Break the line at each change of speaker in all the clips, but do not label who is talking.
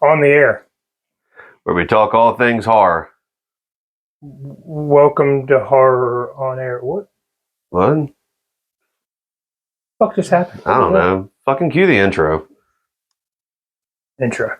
On the air.
Where we talk all things horror.
Welcome to Horror on Air. What?
What?
Fuck just happened?
I don't know. Fucking cue the intro.
Intro.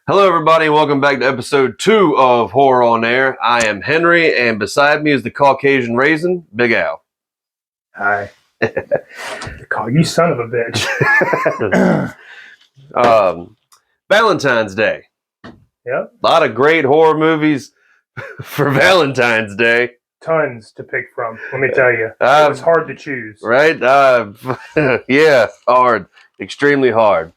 Hello, everybody. Welcome back to episode 2 of Horror on Air. I am Henry, and beside me is the Caucasian Raisin, Big Al.
Hi. You son of a bitch.
Valentine's Day.
Yep.
A lot of great horror movies for Valentine's Day.
Tons to pick from, let me tell you. It was hard to choose.
Right? Yeah, hard. Extremely hard.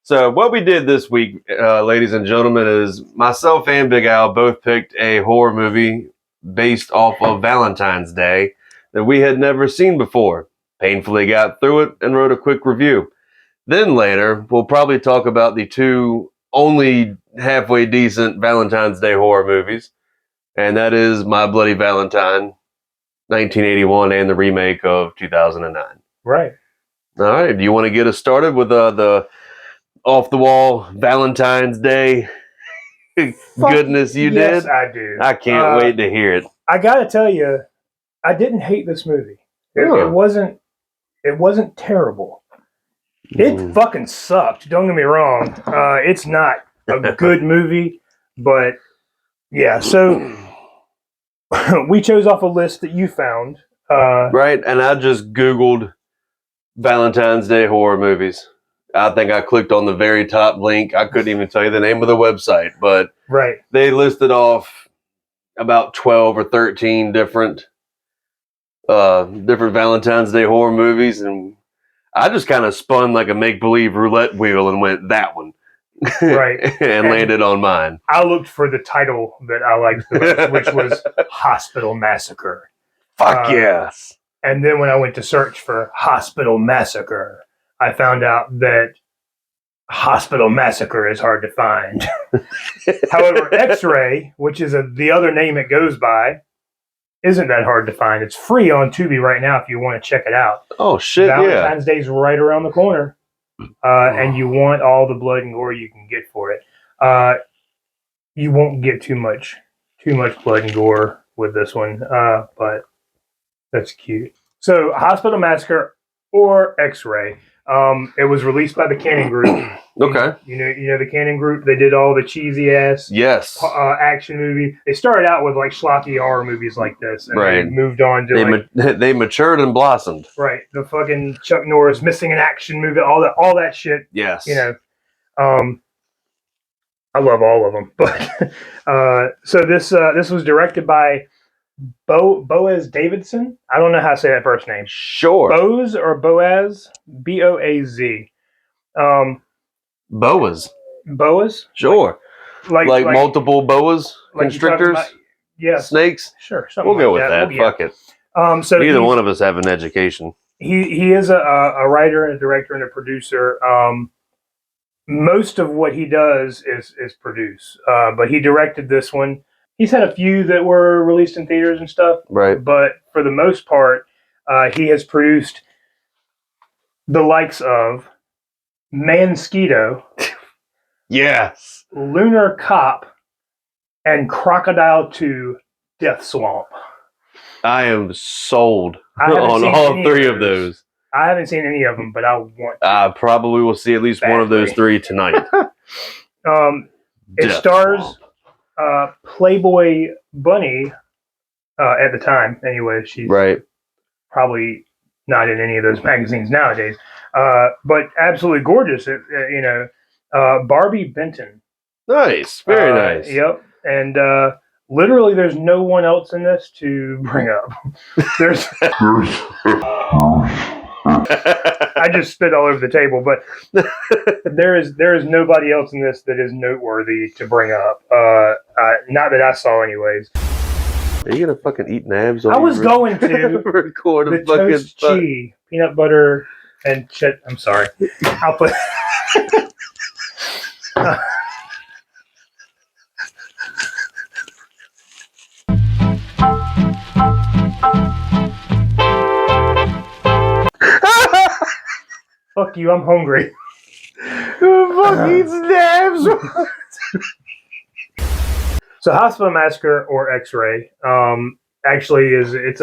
So what we did this week, ladies and gentlemen, is myself and Big Al both picked a horror movie based off of Valentine's Day that we had never seen before. Painfully got through it and wrote a quick review. Then later, we'll probably talk about the two only halfway decent Valentine's Day horror movies, and that is My Bloody Valentine, 1981, and the remake of 2009.
Right.
All right. Do you want to get us started with the off-the-wall Valentine's Day goodness you did?
Yes, I do.
I can't wait to hear it.
I gotta tell you, I didn't hate this movie. It wasn't terrible. It fucking sucked. Don't get me wrong. It's not a good movie, but yeah. So we chose off a list that you found.
Right, and I just Googled Valentine's Day horror movies. I think I clicked on the very top link. I couldn't even tell you the name of the website, but
right.
They listed off about 12 or 13 different Valentine's Day horror movies, and I just kind of spun like a make-believe roulette wheel and went that one.
Right.
and landed on mine.
I looked for the title that I liked the most, which was Hospital Massacre.
Fuck yes.
And then when I went to search for Hospital Massacre, I found out that Hospital Massacre is hard to find. However, X-Ray, which is the other name it goes by, isn't that hard to find. It's free on Tubi right now if you want to check it out.
Oh, shit,
Valentine's Day's right around the corner. And you want all the blood and gore you can get for it. You won't get too much blood and gore with this one, but that's cute. So, Hospital Massacre or X-Ray. It was released by the Cannon Group.
Okay.
You know the Cannon Group. They did all the cheesy ass action movie. They started out with like schlocky horror movies like this, and they moved on to
they matured and blossomed.
Right, the fucking Chuck Norris missing in action movie, all that shit.
Yes.
You know, I love all of them. But so this was directed by Boaz Davidson. I don't know how to say that first name.
Sure.
Boaz or Boaz? Boaz.
Boas.
Boas?
Sure. Like multiple boas? Constrictors?
Yes.
Snakes?
Sure.
We'll go with that. Fuck it.
So
neither one of us have an education.
He is a writer and a director and a producer. Most of what he does is produce. But he directed this one. He's had a few that were released in theaters and stuff.
Right.
But for the most part, he has produced the likes of Mansquito.
Yes.
Lunar Cop, and Crocodile 2 Death Swamp.
I am sold
I haven't
on
seen
all
any
three
of
of those.
I haven't seen any of them, but I want to.
I probably will see at least one of those
Badly.
3 tonight.
It
Death
stars
Swamp.
Playboy Bunny at the time. Anyway, she's
Right.
probably not in any of those magazines nowadays, but absolutely gorgeous. Barbie Benton.
Nice. Very nice.
Yep. And literally, there's no one else in this to bring up. There's. I just spit all over the table, but there is nobody else in this that is noteworthy to bring up. Not that I saw, anyways.
Are you gonna fucking eat nabs?
I was going to
record
the
a fucking
toast cheese, peanut butter, and shit. I'm sorry. I'll put. Fuck you, I'm hungry.
Who the fuck eats nabs?
So Hospital Massacre or X-Ray actually it's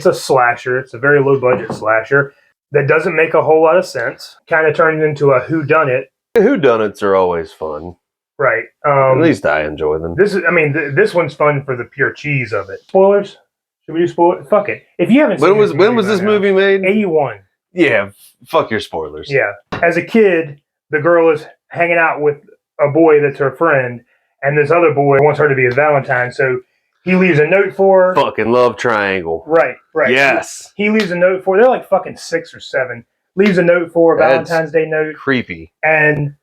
a slasher. It's a very low budget slasher that doesn't make a whole lot of sense. Kind of turns into a whodunit.
Whodunits are always fun.
Right.
At least I enjoy them.
This one's fun for the pure cheese of it. Spoilers? Should we do spoilers? Fuck it. If you haven't
When
seen
was this movie made?
81.
Yeah, fuck your spoilers.
Yeah. As a kid, the girl is hanging out with a boy that's her friend, and this other boy wants her to be his Valentine, so he leaves a note for her.
Fucking love triangle.
Right.
Yes.
He leaves a note for her. They're like fucking 6 or 7. Leaves a note for her, Valentine's Day note.
Creepy.
And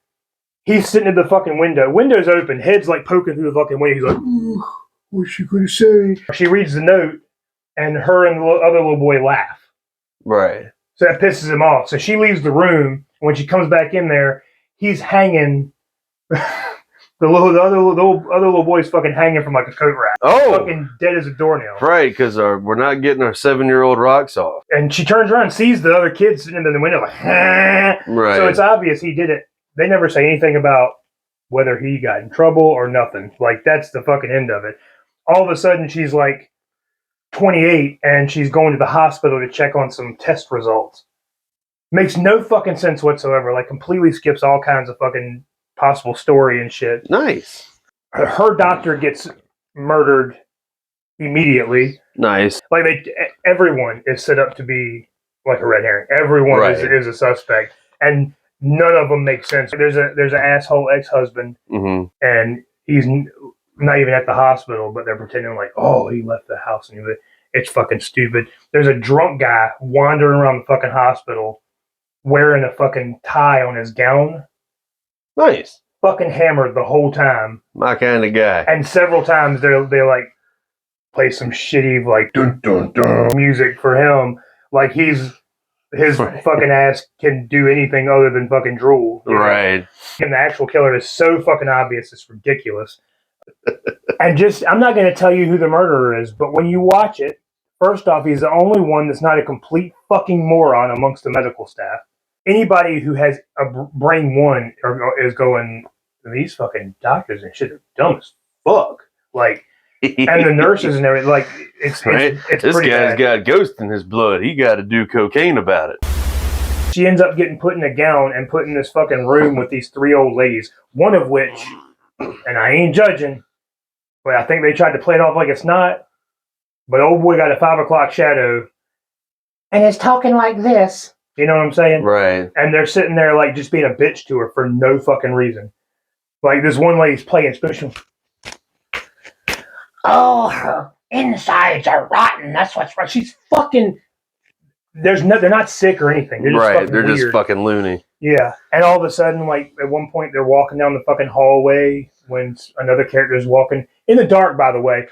he's sitting at the fucking window. Window's open. Head's like poking through the fucking window. He's like, ooh, what's she gonna say? She reads the note, and her and the other little boy laugh.
Right.
So that pisses him off. So she leaves the room. When she comes back in there, he's hanging. The other little boy's fucking hanging from like a coat rack.
Oh,
fucking dead as a doornail.
Right, because we're not getting our 7-year-old rocks off.
And she turns around and sees the other kid sitting in the window like,
right.
So it's obvious he did it. They never say anything about whether he got in trouble or nothing. Like, that's the fucking end of it. All of a sudden, she's like 28 and she's going to the hospital to check on some test results. Makes no fucking sense whatsoever. Like, completely skips all kinds of fucking possible story and shit.
Nice.
Her doctor gets murdered immediately.
Nice.
Like, everyone is set up to be like a red herring. Everyone is a suspect, and none of them make sense. There's an asshole ex-husband, and he's not even at the hospital, but they're pretending like, oh, he left the house, and it's fucking stupid. There's a drunk guy wandering around the fucking hospital wearing a fucking tie on his gown.
Nice.
Fucking hammered the whole time.
My kind of guy.
And several times they like play some shitty like dun dun dun music for him. Like his fucking ass can do anything other than fucking drool.
Right.
And the actual killer is so fucking obvious, it's ridiculous. And I'm not going to tell you who the murderer is, but when you watch it, first off, he's the only one that's not a complete fucking moron amongst the medical staff. Anybody who has a brain one is going, these fucking doctors and shit are dumb as fuck. Like, and the nurses and everything, like, it's
right.
It's
this
pretty
guy's
bad.
got ghost in his blood. He got to do cocaine about it.
She ends up getting put in a gown and put in this fucking room with these 3 old ladies, one of which, and I ain't judging, but I think they tried to play it off like it's not, but old boy got a 5 o'clock shadow and is talking like this. You know what I'm saying?
Right.
And they're sitting there like just being a bitch to her for no fucking reason. Like this one lady's playing special. Oh, her insides are rotten. That's what's right. She's fucking. They're not sick or anything. They're just fucking weird.
Just fucking loony.
Yeah. And all of a sudden, like at one point, they're walking down the fucking hallway when another character is walking in the dark. By the way,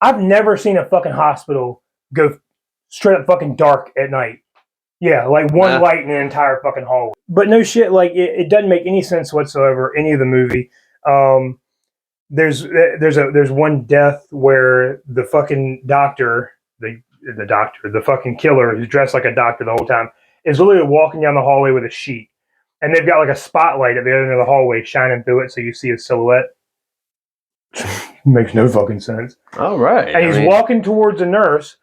I've never seen a fucking hospital go straight up fucking dark at night. Yeah, like one light in the entire fucking hallway. But no shit, like it doesn't make any sense whatsoever. Any of the movie. There's one death where the fucking doctor, the fucking killer who's dressed like a doctor the whole time, is literally walking down the hallway with a sheet, and they've got like a spotlight at the other end of the hallway shining through it, so you see his silhouette. Makes no fucking sense.
All right.
And he's walking towards a nurse.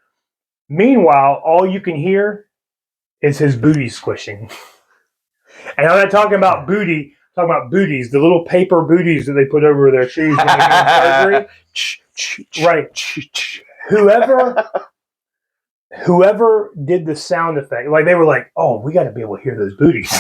Meanwhile, all you can hear is his booty squishing. And I'm not talking about booty. I'm talking about booties, the little paper booties that they put over their shoes when they do surgery. Right. Whoever did the sound effect, like they were like, "Oh, we got to be able to hear those booties."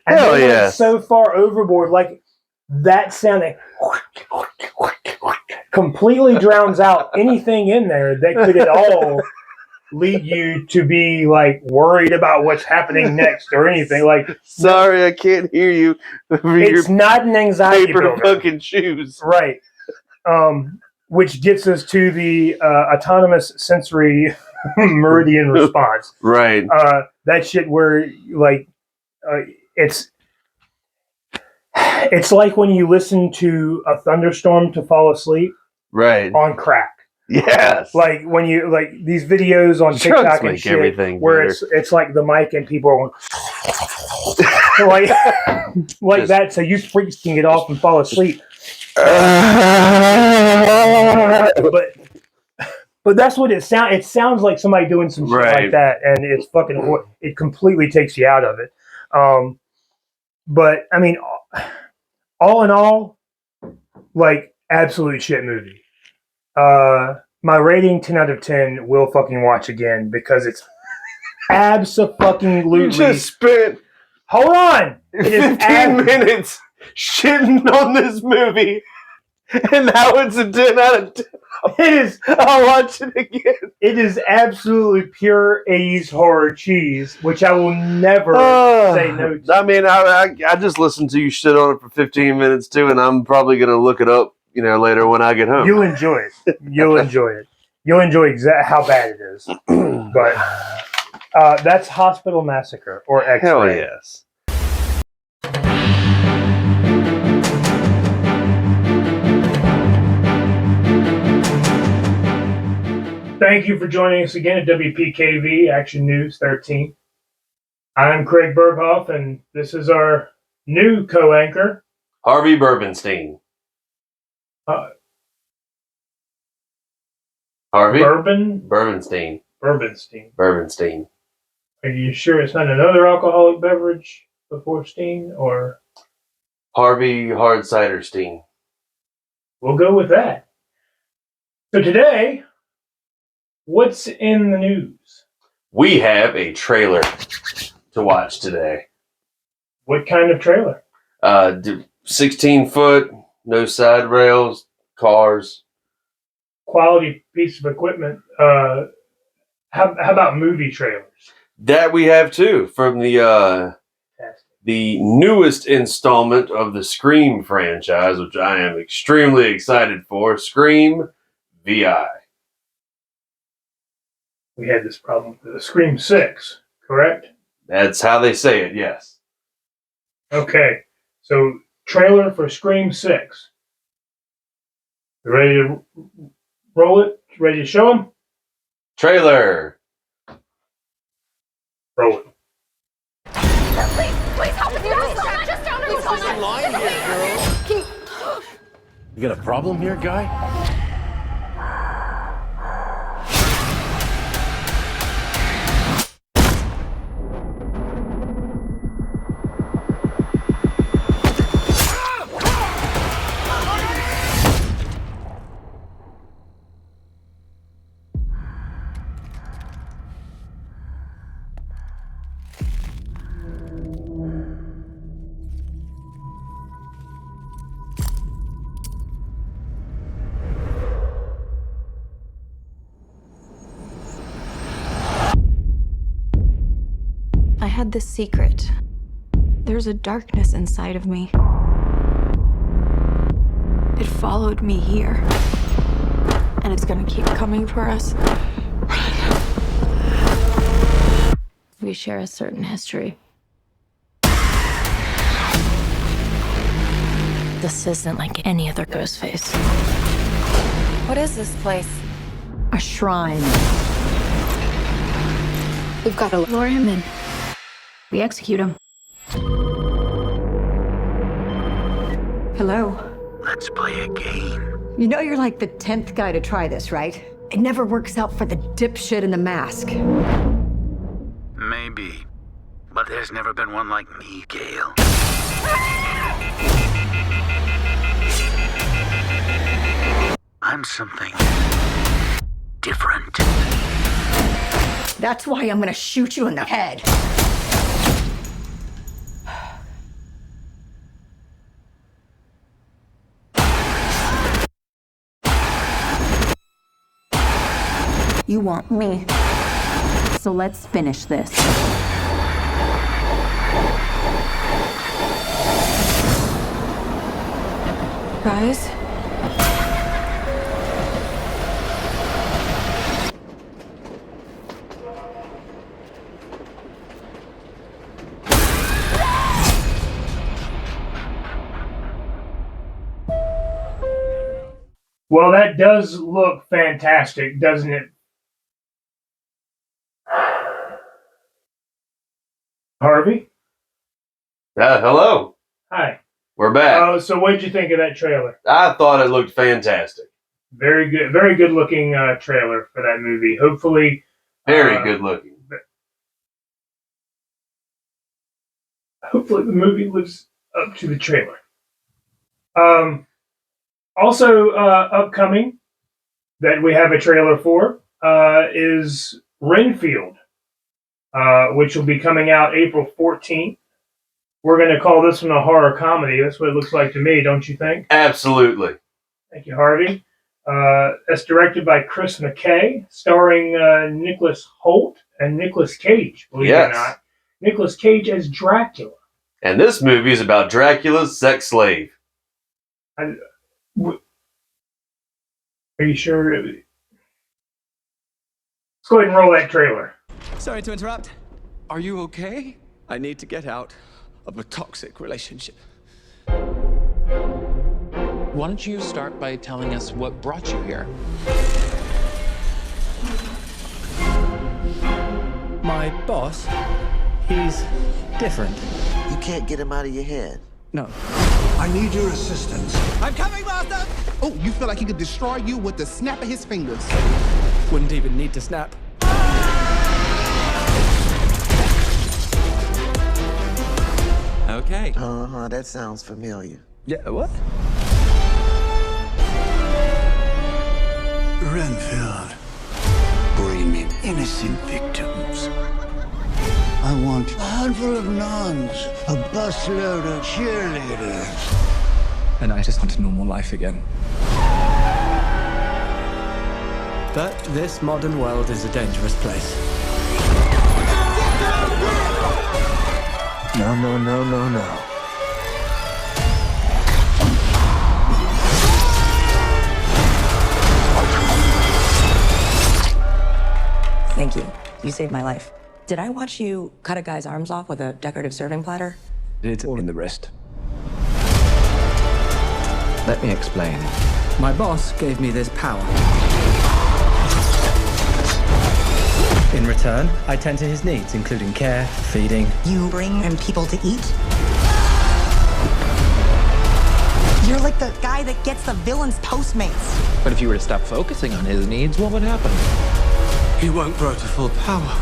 And
Hell
they went
yes.
so far overboard, like that sound that completely drowns out anything in there that could at all lead you to be like worried about what's happening next or anything. Like,
sorry, I can't hear you.
It's not an anxiety
paper
builder.
fucking shoes.
Right. Which gets us to the autonomous sensory meridian response.
Right.
That shit where like it's like when you listen to a thunderstorm to fall asleep.
Right.
On crack.
Yes.
Like when you like these videos on TikTok and shit where
better.
it's like the mic and people are going like that, so you freaks can get off and fall asleep. But that's what it sounds. It sounds like somebody doing some shit like that, and it's fucking. It completely takes you out of it. But I mean, all in all, like absolute shit movie. My rating 10 out of 10 will fucking watch again because it's abso-fucking-lutely.
You just spent
hold on
15 minutes shitting on this movie, and now it's a 10 out of 10.
It is.
I'll watch it again.
It is absolutely pure 80s horror cheese, which I will never say no to.
I mean, I just listened to you shit on it for 15 minutes too, and I'm probably gonna look it up, later when I get home.
You'll enjoy it. You'll enjoy it. You'll enjoy how bad it is. But that's Hospital Massacre or X-Ray.
Hell yes.
Thank you for joining us again at WPKV Action News 13. I'm Craig Berghoff, and this is our new co-anchor,
Harvey Burbenstein. Harvey? Burbenstein. Burbenstein.
Are you sure it's not another alcoholic beverage before Steen, or?
Harvey Hard Cider Steen.
We'll go with that. So today, what's in the news?
We have a trailer to watch today.
What kind of trailer?
16 foot, no side rails, cars.
Quality piece of equipment. How about movie trailers?
That we have too, from the newest installment of the Scream franchise, which I am extremely excited for. Scream VI.
We had this problem with the Scream 6, correct?
That's how they say it, yes.
Okay, so trailer for Scream 6. You ready to roll it? Ready to show them?
Trailer.
Roll it.
Please help me. Just down
in line here, girl. You got a problem here, guy?
I had this secret. There's a darkness inside of me. It followed me here. And it's gonna keep coming for us. We share a certain history. This isn't like any other ghost face.
What is this place?
A shrine.
We've got to lure him in. We execute him.
Hello.
Let's play a game.
You know you're like the 10th guy to try this, right? It never works out for the dipshit in the mask.
Maybe. But there's never been one like me, Gail. I'm something different.
That's why I'm gonna shoot you in the head.
You want me. So let's finish this.
Guys?
Well, that does look fantastic, doesn't it? Harvey?
Hello.
Hi.
We're back.
So what did you think of that trailer?
I thought it looked fantastic.
Very good looking trailer for that movie. Hopefully,
Very good looking.
hopefully the movie lives up to the trailer. Also upcoming that we have a trailer for is Renfield, which will be coming out April 14th. We're going to call this one a horror comedy. That's what it looks like to me, don't you think?
Absolutely.
Thank you, Harvey. That's directed by Chris McKay, starring Nicholas Hoult and Nicolas Cage, believe it or not. Nicolas Cage as Dracula.
And this movie is about Dracula's sex slave.
Are you sure? Let's go ahead and roll that trailer.
Sorry to interrupt. Are you okay? I need to get out of a toxic relationship.
Why don't you start by telling us what brought you here?
My boss, he's different.
You can't get him out of your head.
No.
I need your assistance.
I'm coming, Master!
Oh, you feel like he could destroy you with the snap of his fingers.
Wouldn't even need to snap. Okay.
Uh-huh, that sounds familiar.
Yeah, what?
Renfield, bring me innocent victims. I want a handful of nuns, a busload of cheerleaders.
And I just want a normal life again. But this modern world is a dangerous place.
No, no, no, no, no.
Thank you. You saved my life. Did I watch you cut a guy's arms off with a decorative serving platter?
It's all in the wrist. Let me explain. My boss gave me this power. In return, I tend to his needs, including care, feeding.
You bring him people to eat? You're like the guy that gets the villain's Postmates.
But if you were to stop focusing on his needs, what would happen?
He won't grow to full power.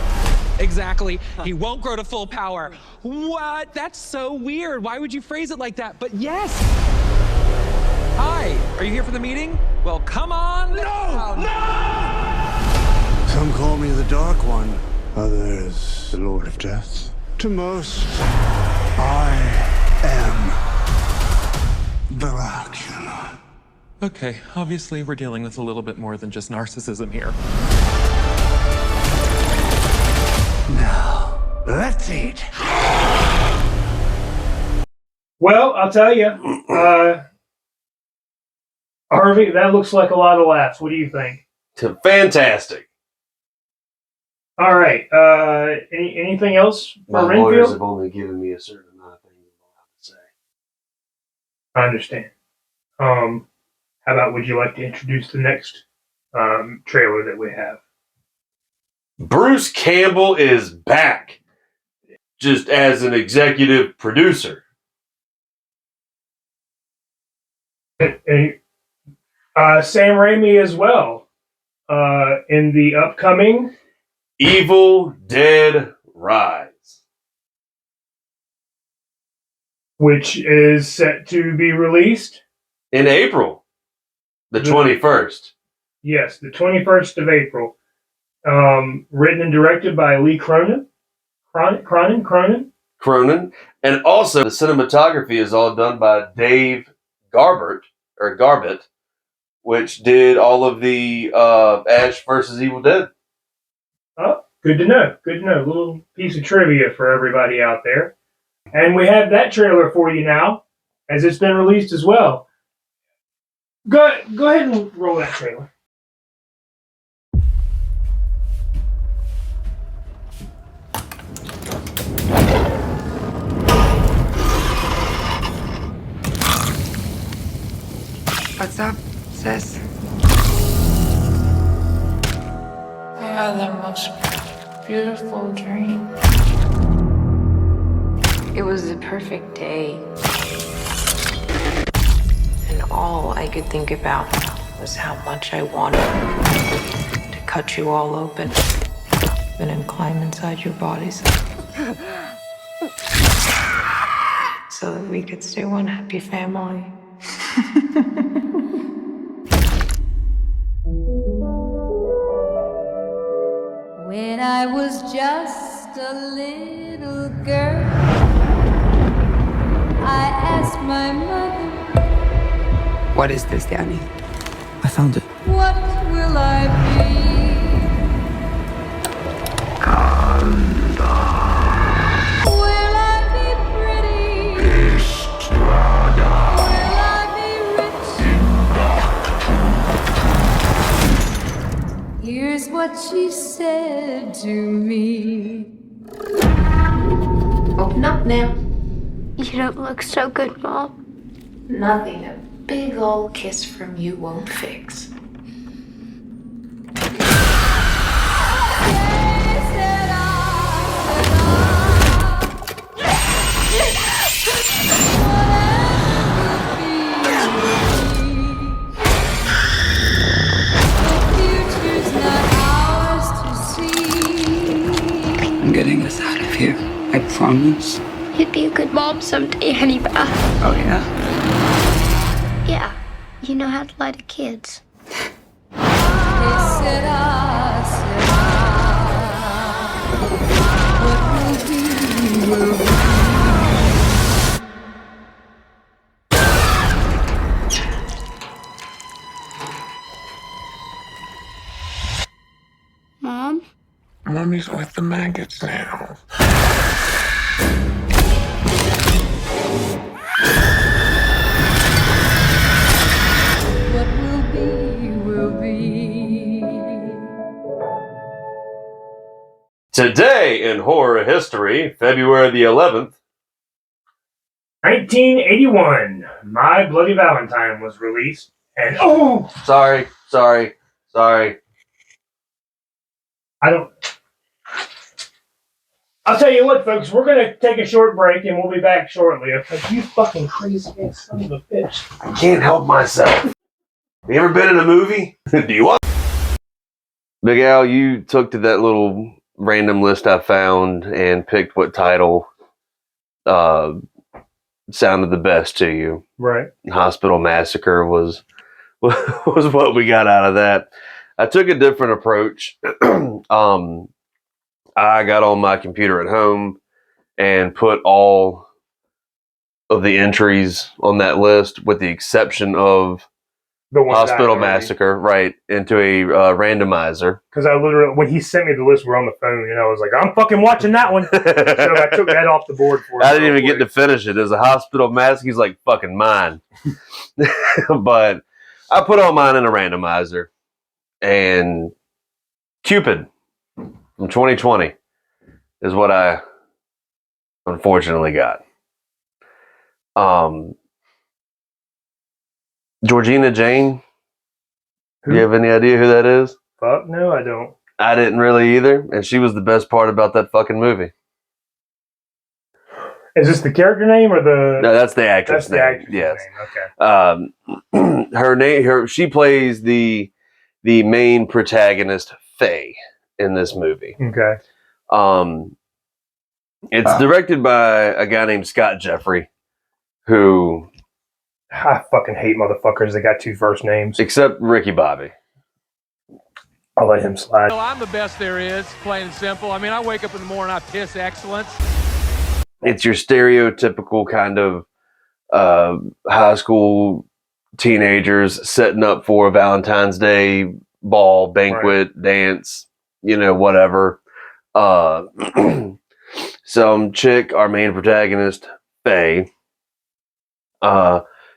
Exactly. He won't grow to full power. What? That's so weird. Why would you phrase it like that? But yes. Hi. Are you here for the meeting? Well, come on. No!
Some call me the Dark One, others the Lord of Death. To most, I am Dracula.
Okay, obviously we're dealing with a little bit more than just narcissism here.
Now, Let's eat.
Well, I'll tell you, Harvey, that looks like a lot of laughs. What do you think?
Fantastic.
All right. Anything else
My
for
lawyers
Renfield?
have only given me a certain amount of things I'm allowed to say.
I understand. How about would you like to introduce the next trailer that we have?
Bruce Campbell is back, just as an executive producer.
And, Sam Raimi as well in the upcoming
Evil Dead Rise.
which is set to be released
In April, the 21st.
Yes, the 21st of April. Written and directed by Lee Cronin.
Cronin. And also, the cinematography is all done by Dave Garbett, which did all of the Ash versus Evil Dead.
Oh, good to know. Good to know. A little piece of trivia for everybody out there. And we have that trailer for you now, as it's been released as well. Go ahead and roll that trailer.
What's up, sis?
I had the most beautiful dream. It was the perfect day. And all I could think about was how much I wanted to cut you all open and then climb inside your bodies. So that we could stay one happy family.
When I was just a little girl, I asked my mother,
What is this, Danny? I found it.
what will I be? Will I be pretty? Will I be rich? Here's what she said to me.
Open up now.
You don't look so good, Mom.
Nothing a big old kiss from you won't fix.
I'm getting us out of here. I promise.
You'd be a good mom someday, Honeybath.
Oh, yeah?
Yeah, you know how to lie to kids.
Will be.
'Mom?
Mommy's with the maggots now.
What will be.
Today in horror history, February the 11th,
1981, My Bloody Valentine was released. And
Sorry.
I'll tell you what, folks, we're going to take a short break and we'll be back shortly. Okay? You fucking crazy ass son of a bitch.
I can't help myself. Have you ever been in a movie? Do you want? Big Al, you took to that little random list I found and picked what title sounded the best to you.
Right.
Hospital Massacre was what we got out of that. I took a different approach. I got on my computer at home and put all of the entries on that list with the exception of
The one
Hospital Massacre, right, into a randomizer.
Because I literally, when he sent me the list, we're on the phone, and I was like, I'm fucking watching that one. So I took that off the board for him.
I didn't even get to finish it. There's a Hospital Massacre. He's like, fucking mine. But I put all mine in a randomizer. And Cupid from 2020 is what I unfortunately got. Georgina Jane. Do you have any idea who that is?
Fuck no, I don't.
I didn't really either, and she was the best part about that fucking movie.
Is this the character name or the?
No, that's the actress name.
Actress
yes.
name.
Okay. Her name. She plays the main protagonist, Faye, in this movie.
Okay.
It's directed by a guy named Scott Jeffrey, who
I fucking hate motherfuckers that got two first names.
Except Ricky Bobby.
I'll let him slide.
Well, I'm the best there is, plain and simple. I mean, I wake up in the morning, I piss excellence.
It's your stereotypical kind of high school teenagers setting up for a Valentine's Day ball, banquet, dance, whatever. Some chick, our main protagonist, Faye,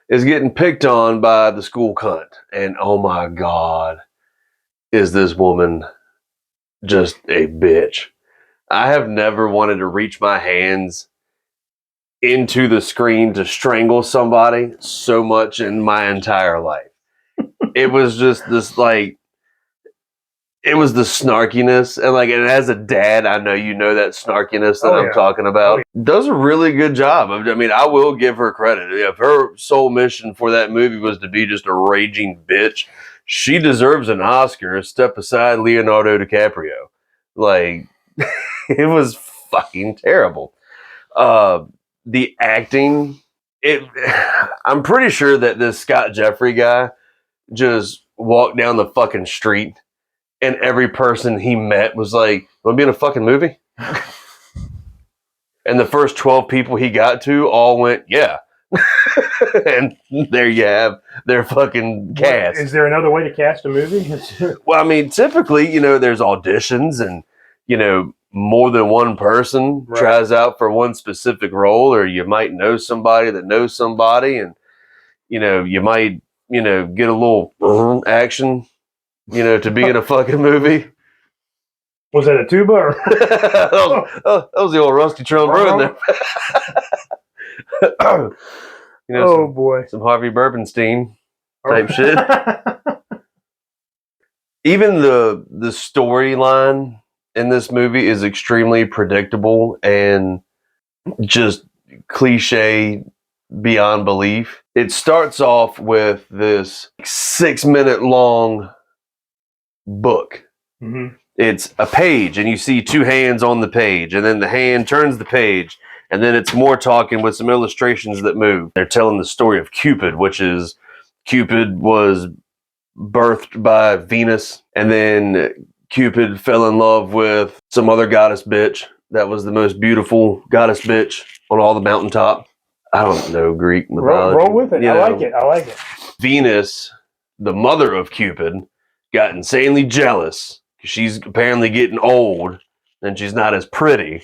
is getting picked on by the school cunt. And oh my God, is this woman just a bitch. I have never wanted to reach my hands into the screen to strangle somebody so much in my entire life. It was just this it was the snarkiness, and as a dad, I know that snarkiness that I'm talking about. Does a really good job. I mean, I will give her credit. If her sole mission for that movie was to be just a raging bitch, she deserves an Oscar. Step aside Leonardo DiCaprio. It was fucking terrible. The acting, I'm pretty sure that this Scott Jeffrey guy just walked down the fucking street and every person he met was like, "Want to be in a fucking movie?" And the first 12 people he got to all went, "Yeah." And there you have their fucking cast.
Is there another way to cast a movie?
Well, I mean, typically, there's auditions and, more than one person tries out for one specific role, or you might know somebody that knows somebody, and, you might, get a little action, to be in a fucking movie.
Was that a tuba? Or?
that was the old rusty trombone there.
Boy.
Some Harvey Burbenstein type shit. Even the storyline in this movie is extremely predictable and just cliche beyond belief. It starts off with this 6-minute long book.
Mm-hmm.
It's a page, and you see two hands on the page, and then the hand turns the page, and then it's more talking with some illustrations that move. They're telling the story of Cupid, which is Cupid was birthed by Venus, and then Cupid fell in love with some other goddess bitch that was the most beautiful goddess bitch on all the mountaintop. I don't know Greek mythology.
Roll with it. I like it.
Venus, the mother of Cupid, got insanely jealous because she's apparently getting old and she's not as pretty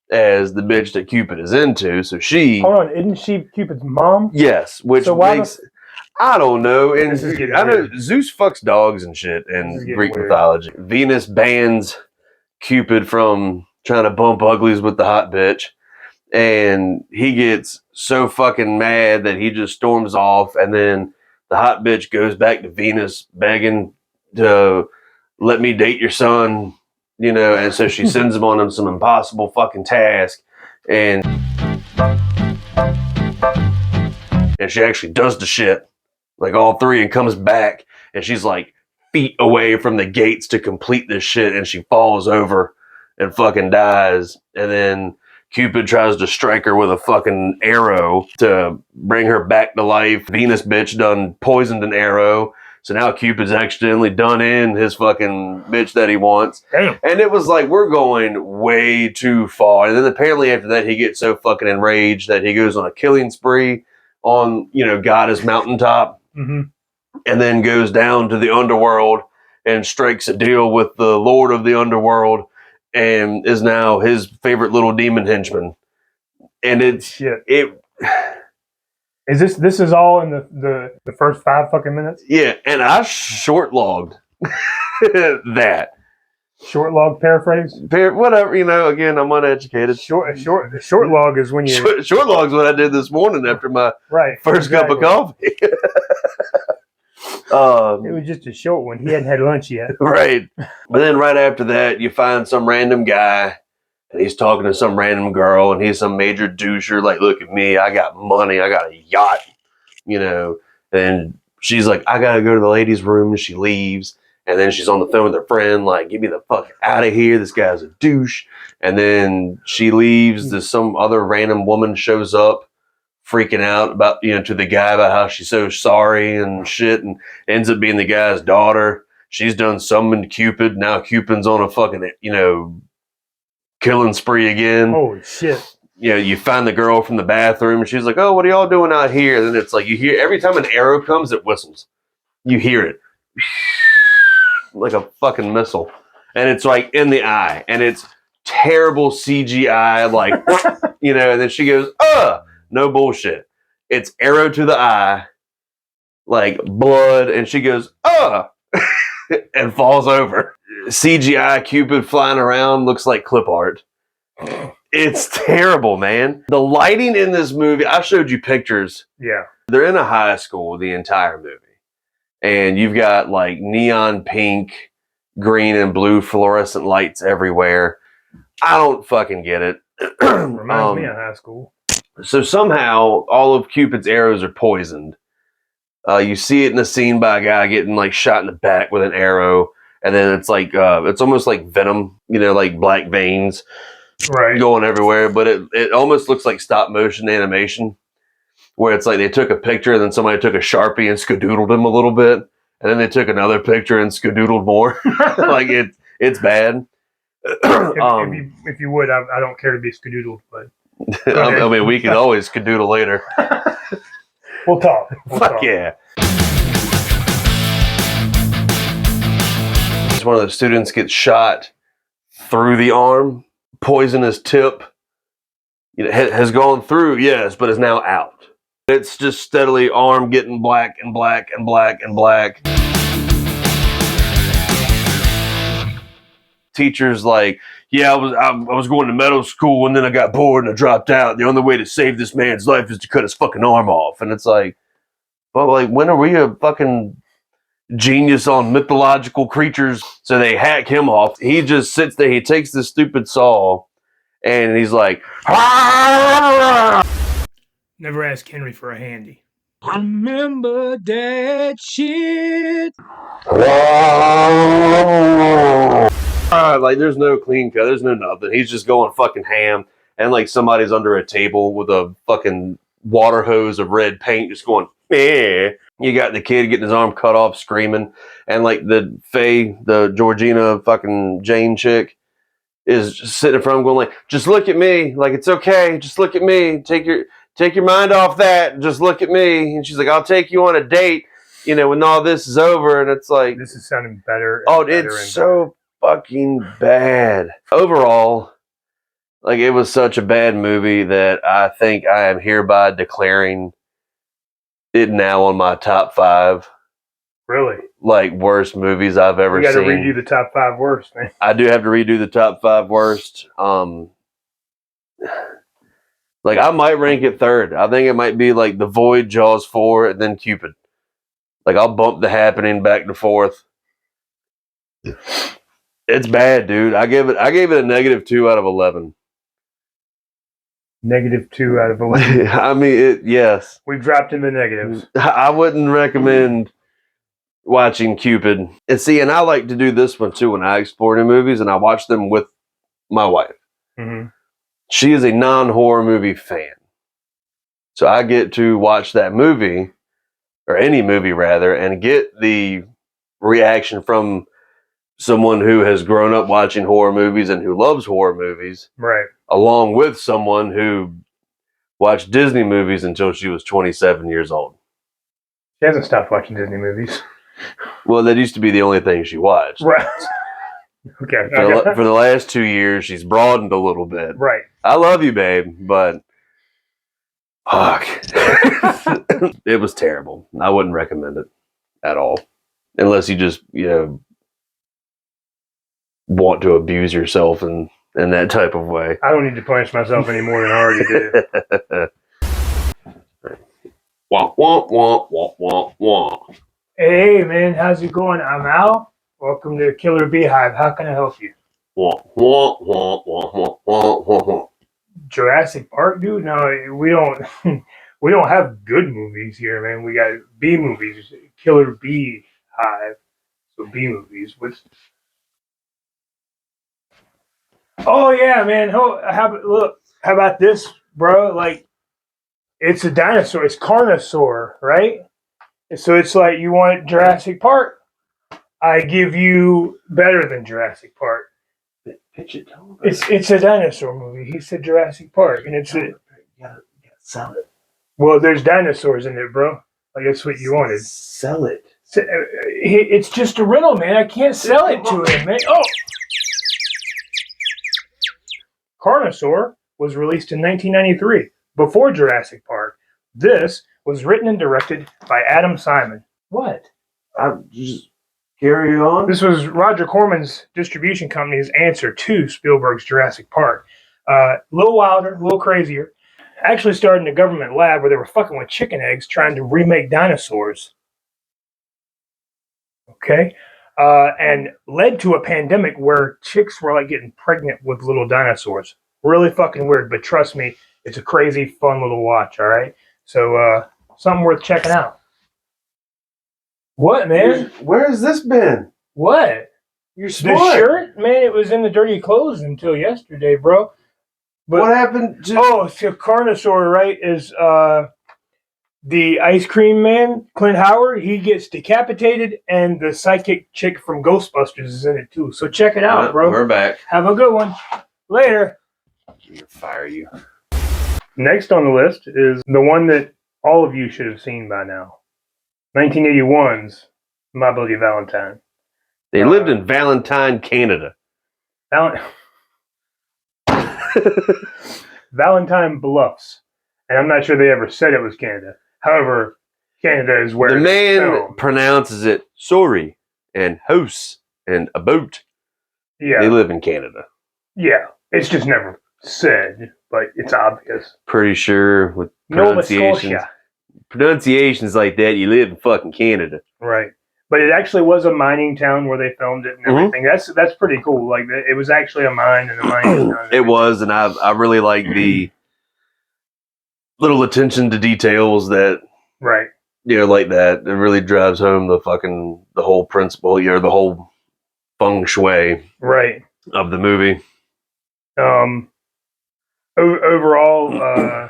as the bitch that Cupid is into. So she...
Hold on, isn't she Cupid's mom?
Yes, which makes... I don't know. And I know
weird.
Zeus fucks dogs and shit in Greek mythology. Venus bans Cupid from trying to bump uglies with the hot bitch. And he gets so fucking mad that he just storms off. And then the hot bitch goes back to Venus begging to let me date your son, and so she sends him on some impossible fucking task. And she actually does the shit. All three, and comes back, and she's feet away from the gates to complete this shit, and she falls over and fucking dies. And then Cupid tries to strike her with a fucking arrow to bring her back to life. Venus bitch done poisoned an arrow. So now Cupid's accidentally done in his fucking bitch that he wants.
Damn.
And it was we're going way too far. And then apparently after that, he gets so fucking enraged that he goes on a killing spree on, Goddess Mountaintop.
Mm-hmm.
and then goes down to the underworld and strikes a deal with the Lord of the Underworld and is now his favorite little demon henchman. And it's it.
Is this is all in the first 5 fucking minutes?
Yeah, and I short logged that.
Short log paraphrase?
Whatever, again, I'm uneducated.
Short log is when you...
Short log is what I did this morning after my first cup of coffee.
It was just a short one. He hadn't had lunch yet.
Right. But then right after that, you find some random guy, and he's talking to some random girl, and he's some major doucher, like, look at me, I got money, I got a yacht, and she's like, I gotta go to the ladies' room, and she leaves. And then she's on the phone with her friend, like, get me the fuck out of here. This guy's a douche. And then she leaves. Some other random woman shows up, freaking out about, to the guy about how she's so sorry and shit, and ends up being the guy's daughter. She's done summoned Cupid. Now Cupid's on a fucking, killing spree again.
Holy shit.
You find the girl from the bathroom, and she's like, oh, what are y'all doing out here? And then it's like, you hear, every time an arrow comes, it whistles. You hear it. Like a fucking missile, and it's like in the eye, and it's terrible CGI, like and then she goes, no bullshit, it's arrow to the eye, like blood, and she goes, and falls over. CGI Cupid flying around, looks like clip art. It's terrible, man. The lighting in this movie, I showed you pictures.
Yeah,
they're in a high school the entire movie. And you've got like neon pink, green, and blue fluorescent lights everywhere. I don't fucking get it.
Reminds me of high school.
So somehow all of Cupid's arrows are poisoned. You see it in a scene by a guy getting like shot in the back with an arrow. And then it's like, it's almost like venom, like black veins going everywhere. But it almost looks like stop motion animation, where it's like they took a picture and then somebody took a Sharpie and skadoodled him a little bit. And then they took another picture and skadoodled more. Like it's bad.
If you would, I don't care to be skadoodled, but
I mean, we can always skadoodle later.
We'll talk.
Fuck yeah. One of the students gets shot through the arm, poisonous tip. Has gone through, yes, but is now out. It's just steadily arm getting black and black and black and black. Teacher's like, yeah, I was going to medical school and then I got bored and I dropped out. The only way to save this man's life is to cut his fucking arm off. And it's like, well, like, when are we a fucking genius on mythological creatures? So they hack him off. He just sits there. He takes this stupid saw and he's like,
never ask Henry for a handy.
Remember that shit.
Like, there's no clean cut. There's no nothing. He's just going fucking ham. And like somebody's under a table with a fucking water hose of red paint just going, eh. You got the kid getting his arm cut off screaming. And like the Faye, the Georgina fucking Jane chick, is just sitting in front of him going like, just look at me. Like, it's okay. Just look at me. Take your mind off that. Just look at me. And she's like, I'll take you on a date, when all this is over. And it's like,
this is sounding better.
It's so fucking bad. Overall, like, it was such a bad movie that I think I am hereby declaring it now on my top 5.
Really?
Like, worst movies I've ever seen.
You got to redo the top 5 worst, man.
I do have to redo the top 5 worst. Like, I might rank it 3rd. I think it might be like The Void, Jaws 4, and then Cupid. Like, I'll bump The Happening back to 4th. It's bad, dude. I gave it a -2 out of 11.
-2 out of 11.
I mean, yes.
We've dropped in the negatives.
I wouldn't recommend watching Cupid. And I like to do this one too when I explore new movies, and I watch them with my wife.
Mm-hmm.
She is a non-horror movie fan. So I get to watch that movie, or any movie rather, and get the reaction from someone who has grown up watching horror movies and who loves horror movies.
Right.
Along with someone who watched Disney movies until she was 27 years old.
She hasn't stopped watching Disney movies.
Well, that used to be the only thing she watched.
Right. Okay.
For the last 2 years, she's broadened a little bit.
Right.
I love you, babe, but fuck. It was terrible. I wouldn't recommend it at all. Unless you just, want to abuse yourself in that type of way.
I don't need to punish myself any more than I already do.
Wah, wah, wah, wah, wah, wah.
Hey, man, how's it going? I'm Al. Welcome to Killer Beehive. How can I help you?
Wah, wah, wah, wah, wah, wah, wah.
Jurassic Park, dude? No, we don't. We don't have good movies here, man. We got B movies. Killer Beehive. So B movies. Oh yeah, man. Look, how about this, bro? Like, it's a dinosaur. It's Carnosaur, right? So it's like, you want Jurassic Park? I give you better than Jurassic Park. It's a dinosaur movie. He said Jurassic Park, and it's
You gotta sell it.
well, there's dinosaurs in it, bro. Like, that's what you wanted.
Sell it.
It's just a riddle, man. I can't sell it to him, man. Oh, Carnosaur was released in 1993, before Jurassic Park. This was written and directed by Adam Simon. What?
I'm just carry on.
This was Roger Corman's distribution company's answer to Spielberg's Jurassic Park. A little wilder, a little crazier. Actually started in a government lab where they were fucking with chicken eggs trying to remake dinosaurs. Okay? And led to a pandemic where chicks were like getting pregnant with little dinosaurs. Really fucking weird, but trust me, it's a crazy, fun little watch, all right? So, something worth checking out. What, man?
Where has this been?
What?
You're
The
smart.
shirt? Man, it was in the dirty clothes until yesterday, bro. But,
What happened?
so Carnosaur, right, is the ice cream man, Clint Howard. He gets decapitated, and the psychic chick from Ghostbusters is in it too. So check it out, bro.
We're back.
Have a good one. Later.
I'm gonna fire you.
Next on the list is the one that all of you should have seen by now. 1981's My Bloody Valentine.
They lived in Valentine, Canada.
Valentine Bluffs. And I'm not sure they ever said it was Canada. However, Canada is where
The
it's
man
filmed.
pronounces it sorry and house and a boat.
Yeah.
They live in Canada.
Yeah. It's just never said, but it's obvious.
Pretty sure with
Nova Scotia.
pronunciations like that, you live in fucking Canada.
Right. But it actually was a mining town where they filmed it and everything. That's pretty cool. Like, it was actually a mine and a mining town.
It was, and I really like the little attention to details that,
Right.
like that. It really drives home the whole principle, the whole feng shui
Right.
of the movie.
Overall,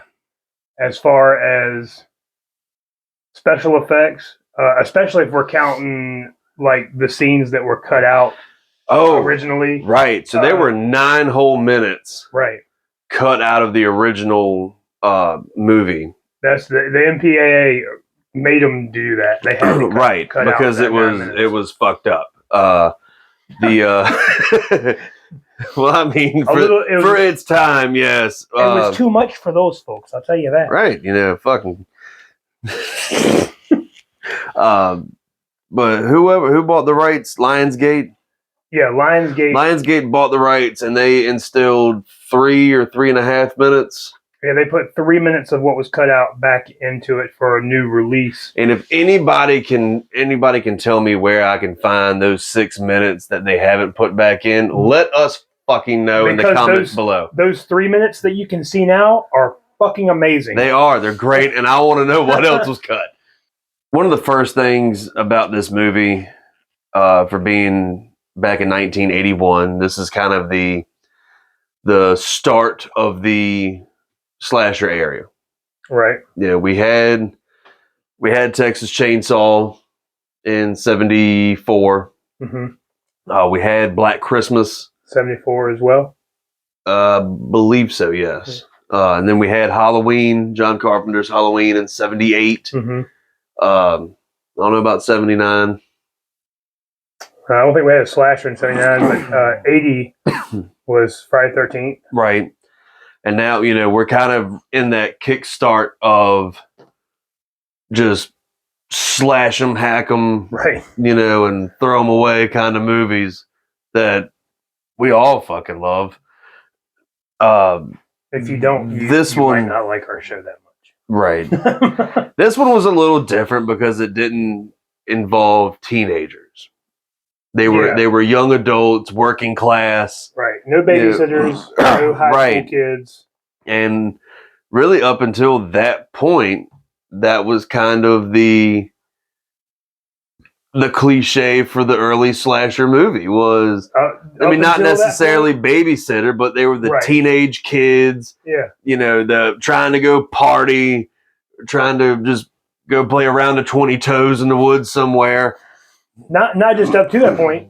as far as special effects, especially if we're counting like the scenes that were cut out originally.
Right. So there were 9 whole minutes
Right.
cut out of the original movie.
That's the MPAA made them do that. They had to
Right,
cut
because
out
it was fucked up. Well, I mean, for its time, yes.
It was too much for those folks. I'll tell you that.
Right, fucking. But who bought the rights? Lionsgate.
Yeah, Lionsgate.
Lionsgate bought the rights, and they instilled 3 or 3.5 minutes.
Yeah, they put 3 minutes of what was cut out back into it for a new release.
And if anybody can tell me where I can find those 6 minutes that they haven't put back in, let us fucking know in the comments below.
Those 3 minutes that you can see now are fucking amazing.
They are. They're great, and I want to know what else was cut. One of the first things about this movie, for being back in 1981, this is kind of the start of the slasher area.
Right.
Yeah, we had Texas Chainsaw in 74.
Mm-hmm.
We had Black Christmas.
74 as well?
Believe so, yes. And then we had Halloween, John Carpenter's Halloween in 78.
Mm-hmm.
I don't know about 79.
I don't think we had a slasher in 79, but 80 was Friday 13th.
Right. And now, we're kind of in that kickstart of just slash them, hack them,
right?
And throw them away kind of movies that we all fucking love.
If you don't, you might not like our show that much.
Right. This one was a little different because it didn't involve teenagers. They were young adults, working class.
Right. No babysitters, no high school kids.
And really up until that point, that was kind of the cliche for the early slasher movie was, not necessarily babysitter, but they were the teenage kids.
Yeah.
The trying to go party, trying to just go play around the 20 toes in the woods somewhere.
Not just up to that point,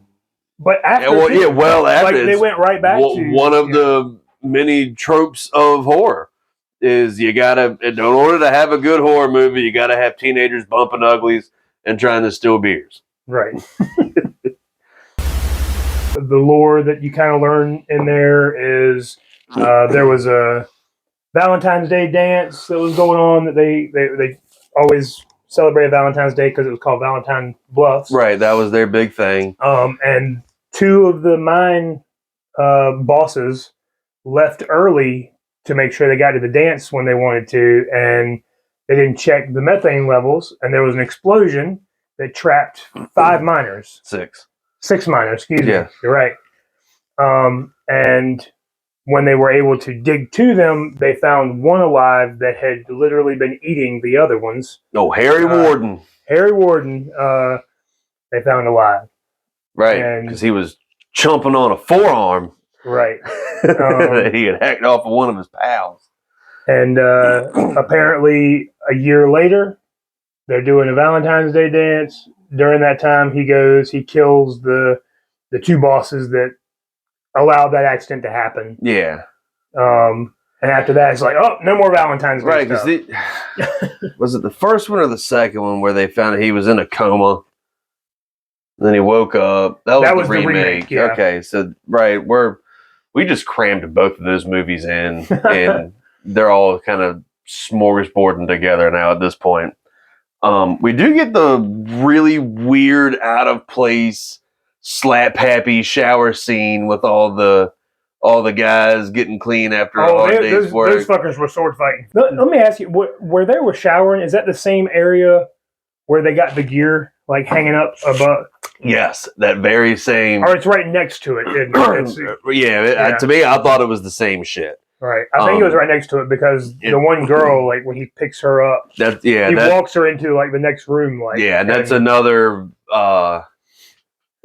but after.
After
they went right back to
one of the many tropes of horror is you gotta, in order to have a good horror movie, you gotta have teenagers bumping uglies and trying to steal beers.
Right. The lore that you kind of learn in there is there was a Valentine's Day dance that was going on that they always celebrated Valentine's Day because it was called Valentine Bluffs.
Right, that was their big thing.
And two of the mine bosses left early to make sure they got to the dance when they wanted to, and they didn't check the methane levels, and there was an explosion that trapped 5 miners. 6 miners, excuse me. You're right. And when they were able to dig to them, they found one alive that had literally been eating the other ones.
Oh, Harry Warden.
Harry Warden, they found alive.
Right, because he was chomping on a forearm.
Right.
That he had hacked off of one of his pals.
And apparently a year later, they're doing a Valentine's Day dance. During that time, he kills the 2 bosses that allowed that accident to happen.
Yeah.
And after that, it's like, oh, no more Valentine's Day
right,
stuff.
Was it the first one or the second one where they found he was in a coma? And then he woke up. That was the remake.
Yeah.
Okay, so we just crammed both of those movies in, and they're all kind of smorgasbording together now at this point. We do get the really weird, out of place, slap happy shower scene with all the guys getting clean after a hard day's work.
Those fuckers were sword fighting. Let me ask you, where they were showering, is that the same area where they got the gear like hanging up above?
Yes, that very same.
Or it's right next to it.
To me, I thought it was the same shit.
Right, I think it was right next to it because the one girl, like when he picks her up, he walks her into like the next room.
And that's another. That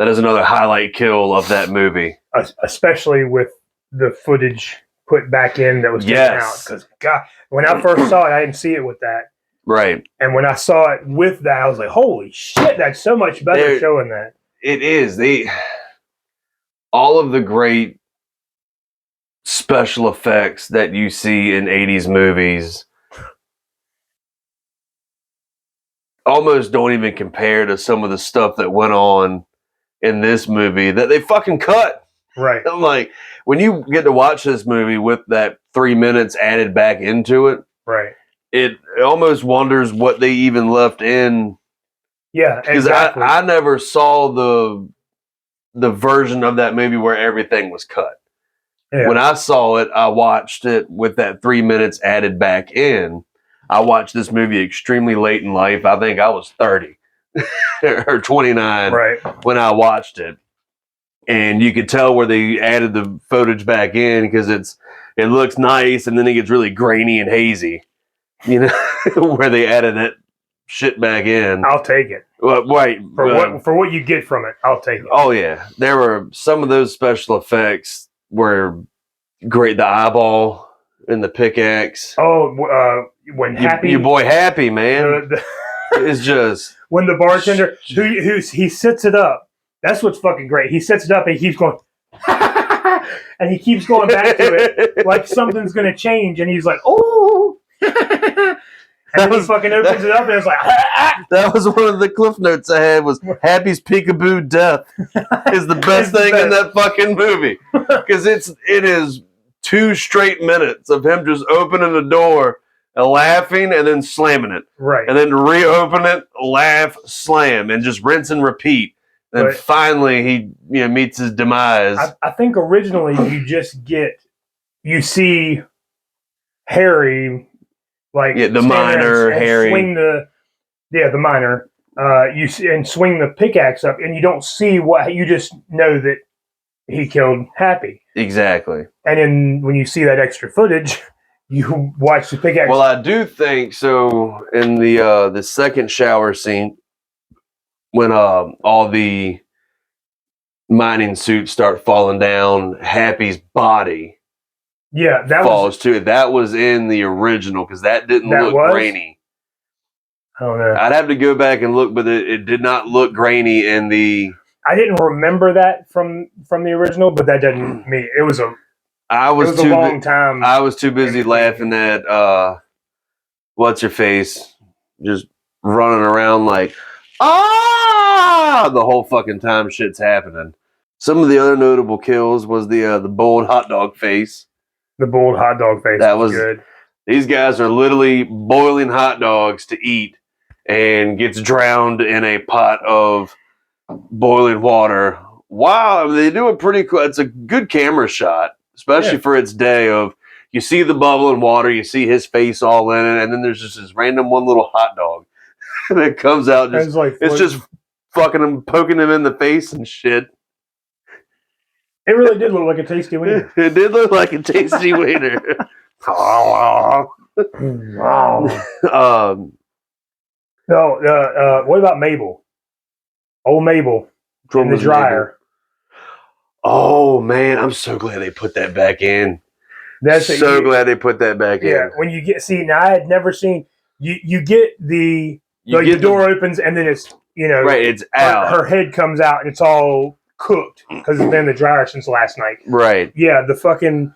is another highlight kill of that movie,
especially with the footage put back in that was taken out. Because God, when I first saw it, I didn't see it with that.
Right,
and when I saw it with that, I was like, "Holy shit, that's so much better showing that."
It is. All of the great special effects that you see in 80s movies almost don't even compare to some of the stuff that went on in this movie that they fucking cut.
Right.
I'm like, when you get to watch this movie with that 3 minutes added back into it,
right,
it almost wonders what they even left in.
Yeah,
because
exactly.
I never saw the version of that movie where everything was cut. Yeah. When I saw it, I watched it with that 3 minutes added back in. I watched this movie extremely late in life. I think I was 30 or 29 when I watched it. And you could tell where they added the footage back in because it looks nice and then it gets really grainy and hazy. Where they added that shit back in.
I'll take it.
Well, right.
For what you get from it, I'll take it.
Oh, yeah. There were some of those special effects were great. The eyeball and the pickaxe.
Oh, when Happy...
Your boy Happy, man. It's just...
When the bartender... he sets it up. That's what's fucking great. He sets it up and he keeps going... and he keeps going back to it like something's going to change. And he's like, oh... And then he fucking opens it up and it's like,
that was one of the cliff notes I had was Happy's peekaboo death is the best thing in that fucking movie. Because it is 2 straight minutes of him just opening the door and laughing and then slamming it.
Right.
And then reopen it, laugh, slam, and just rinse and repeat. And finally he meets his demise.
I think originally you see Harry
the miner Harry
swing the miner you see and swing the pickaxe up, and you don't see what, you just know that he killed Happy.
Exactly.
And then when you see that extra footage, you watch the pickaxe.
Well, I do think so. In the second shower scene, when all the mining suits start falling down, Happy's body falls to it. That was in the original because that didn't look grainy.
I don't know.
I'd have to go back and look, but it did not look grainy in the.
I didn't remember that from the original, but that doesn't mean it was a.
I was
a long time.
I was too busy laughing at what's her face just running around like the whole fucking time shit's happening. Some of the other notable kills was the boiled hot dog face.
The boiled hot dog face. That was good.
These guys are literally boiling hot dogs to eat, and gets drowned in a pot of boiling water. Wow, they do it pretty cool. It's a good camera shot, especially for its day. Of you see the bubbling water, you see his face all in it, and then there's just this random one little hot dog that comes out. It's just fucking him, poking him in the face and shit.
It really did look like a tasty wiener.
It did look like a tasty wiener.
Wow. What about Mabel? Old Mabel in the dryer.
Oh man, I'm so glad they put that back in. Glad they put that back in.
Yeah, when you now I had never seen you get the door opens and then it's
it's out.
Her head comes out and it's all cooked because it's been in the dryer since last night.
Right.
Yeah, the fucking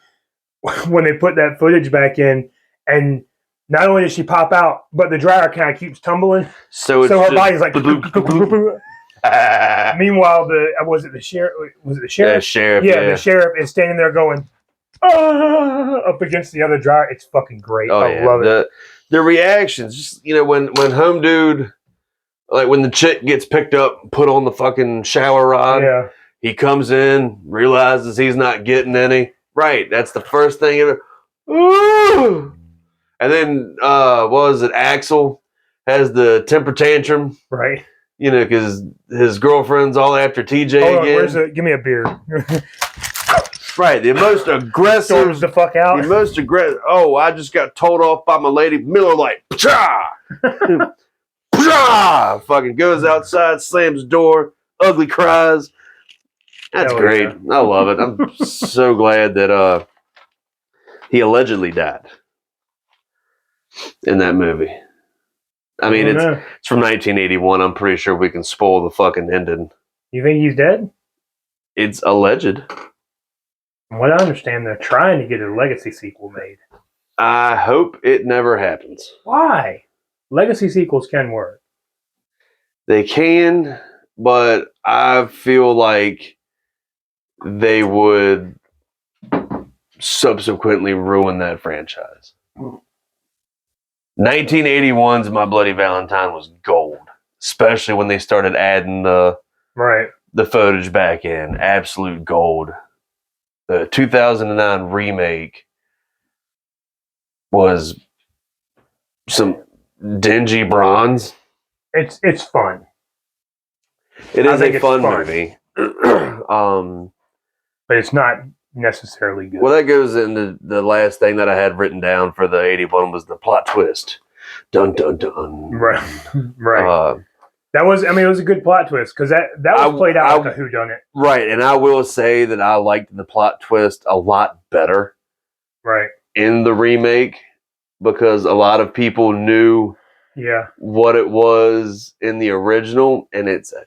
when they put that footage back in, and not only does she pop out, but the dryer kind of keeps tumbling.
So
her body's like. Meanwhile, was it the sheriff? Was it the sheriff?
The sheriff.
Yeah, the sheriff is standing there going up against the other dryer. It's fucking great. I love it.
The reactions, just when home dude, like when the chick gets picked up, put on the fucking shower rod.
Yeah.
He comes in, realizes he's not getting any. Right, that's the first thing. Ooh! And then, what was it? Axel has the temper tantrum.
Right.
Because his girlfriend's all after TJ again.
Give me a beer.
Right, the most aggressive.
Storms the fuck out.
The most aggressive. Oh, I just got told off by my lady. Miller Lite. Pshaw! Pshaw! Fucking goes outside, slams door, ugly cries. That's great. Yeah. I love it. I'm so glad that he allegedly died in that movie. I mean, it's from 1981. I'm pretty sure we can spoil the fucking ending.
You think he's dead?
It's alleged.
From what I understand, they're trying to get a Legacy sequel made.
I hope it never happens.
Why? Legacy sequels can work.
They can, but I feel like they would subsequently ruin that franchise. 1981's My Bloody Valentine was gold, especially when they started adding the footage back in. Absolute gold. The 2009 remake was some dingy bronze.
It's fun.
It is a fun movie.
But it's not necessarily good.
Well, that goes into the last thing that I had written down for the 81 was the plot twist. Dun, dun, dun.
Right. That was, it was a good plot twist because that was played out like a whodunit.
Right, and I will say that I liked the plot twist a lot better.
Right.
In the remake because a lot of people knew what it was in the original, and it's a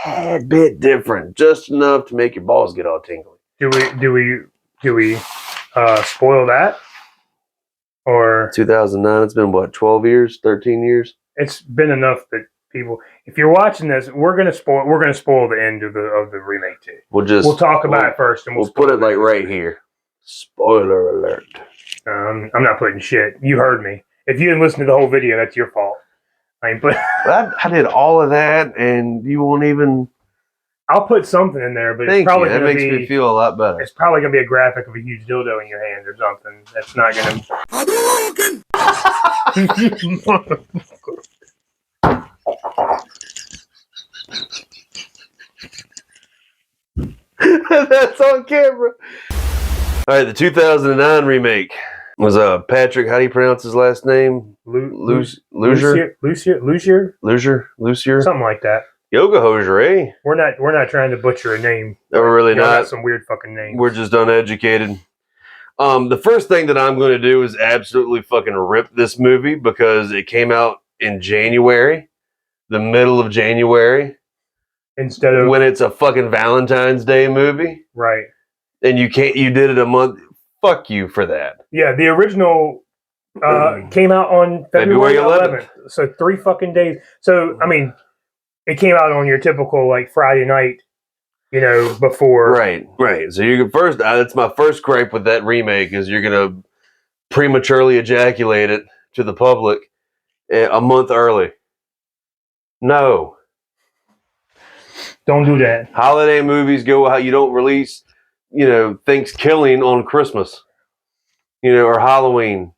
tad bit different, just enough to make your balls get all tingly.
Do we spoil that? Or
2009. It's been what, 12 years, 13 years?
It's been enough that people. If you're watching this, we're gonna spoil the end of the remake too. We'll talk about it first, and
we'll put it like right here. Spoiler alert.
I'm not putting shit. You heard me. If you didn't listen to the whole video, that's your fault. I ain't put.
I did all of that, and you won't even.
I'll put something in there, but
Thank
it's probably
you. That
gonna
makes
be,
me feel a lot better.
It's probably gonna be a graphic of a huge dildo in your hand or something. That's not gonna.
That's on camera. All right, the 2009 remake was Patrick. How do you pronounce his last name?
Lucier, something like that.
Yoga Hosier, eh?
We're not trying to butcher a name.
No, we're really
Y'all
not.
got some weird fucking names.
We're just uneducated. The first thing that I'm going to do is absolutely fucking rip this movie because it came out in January, the middle of January.
Instead of
when it's a fucking Valentine's Day movie.
Right.
And you did it a month. Fuck you for that.
Yeah, the original came out on February 11th. So 3 fucking days. So, I mean, it came out on your typical, like, Friday night, before.
Right. So you first, that's my first gripe with that remake is you're going to prematurely ejaculate it to the public a month early. No.
Don't do that.
Holiday movies go how you don't release, Thanksgiving on Christmas, or Halloween.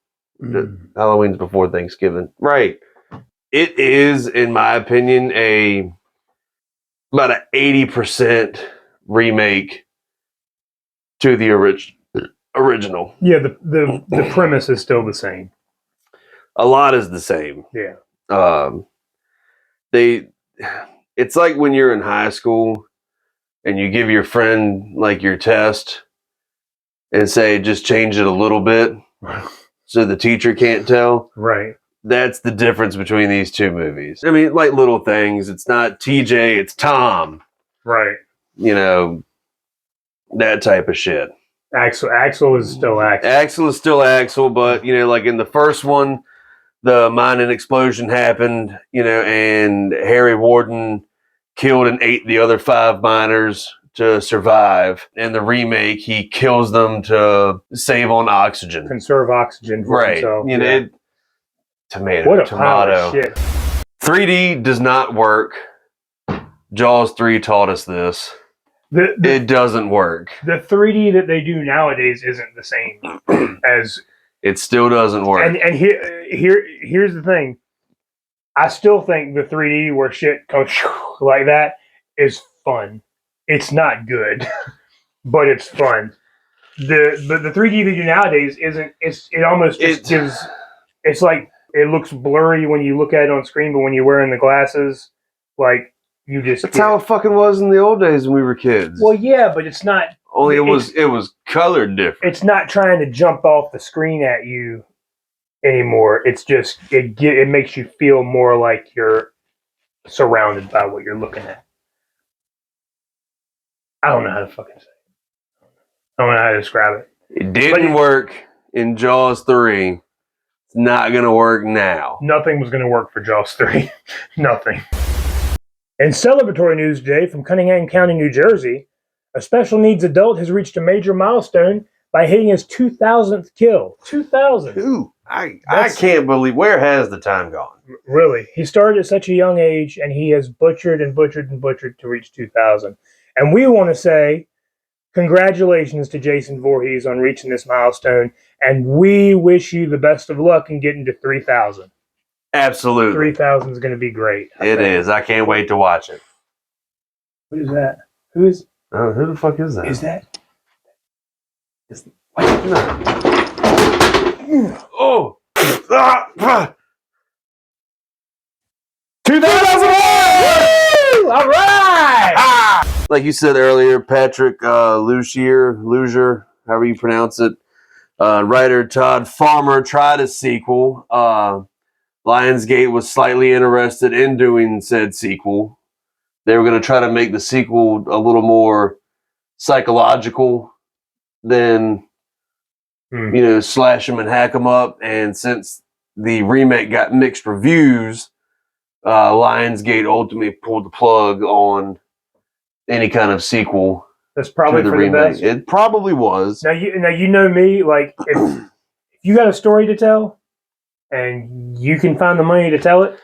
Halloween's before Thanksgiving. Right. It is, in my opinion, about an 80% remake to the original.
Yeah, the premise is still the same.
A lot is the same.
Yeah.
It's like when you're in high school and you give your friend like your test and say just change it a little bit so the teacher can't tell.
Right.
That's the difference between these two movies. I mean, like little things. It's not TJ, it's Tom.
Right.
That type of shit.
Axel is still Axel.
Axel is still Axel, but like in the first one, the mining explosion happened, and Harry Warden killed and ate the other 5 miners to survive. In the remake, he kills them to save on oxygen.
Conserve oxygen for himself.
Tomato.
What a pile of shit.
3D does not work. Jaws 3 taught us this. It doesn't work.
The 3D that they do nowadays isn't the same as...
It still doesn't work.
And here's the thing. I still think the 3D where shit goes like that is fun. It's not good, but it's fun. The 3D they do nowadays isn't. It almost just gives. It's like it looks blurry when you look at it on screen, but when you're wearing the glasses, like you just.
That's how it fucking was in the old days when we were kids.
Well, yeah, but it's not.
Only it was colored different.
It's not trying to jump off the screen at you anymore. It's just it makes you feel more like you're surrounded by what you're looking at. I don't know how to fucking say it. I don't know how to describe it.
It didn't work in Jaws 3. It's not going to work now.
Nothing was going to work for Jaws 3. Nothing. In celebratory news today from Cunningham County, New Jersey, a special needs adult has reached a major milestone by hitting his 2,000th kill. 2,000.
Ooh, I can't believe. Where has the time gone?
Really. He started at such a young age, and he has butchered and butchered and butchered to reach 2,000. And we want to say congratulations to Jason Voorhees on reaching this milestone, and we wish you the best of luck in getting to 3,000.
Absolutely.
3,000 is going to be great.
It is. I can't wait to watch it.
What is that? Who
the fuck is that?
Is that?
No. Oh!
2001! All right!
Like you said earlier, Patrick Lucier, however you pronounce it, writer Todd Farmer tried a sequel. Lionsgate was slightly interested in doing said sequel. They were going to try to make the sequel a little more psychological than you know, slash them and hack them up. And since the remake got mixed reviews, Lionsgate ultimately pulled the plug on any kind of sequel.
That's probably
to the
for
remake.
the best.
It probably was.
Now you know me. Like if you got a story to tell, and you can find the money to tell it,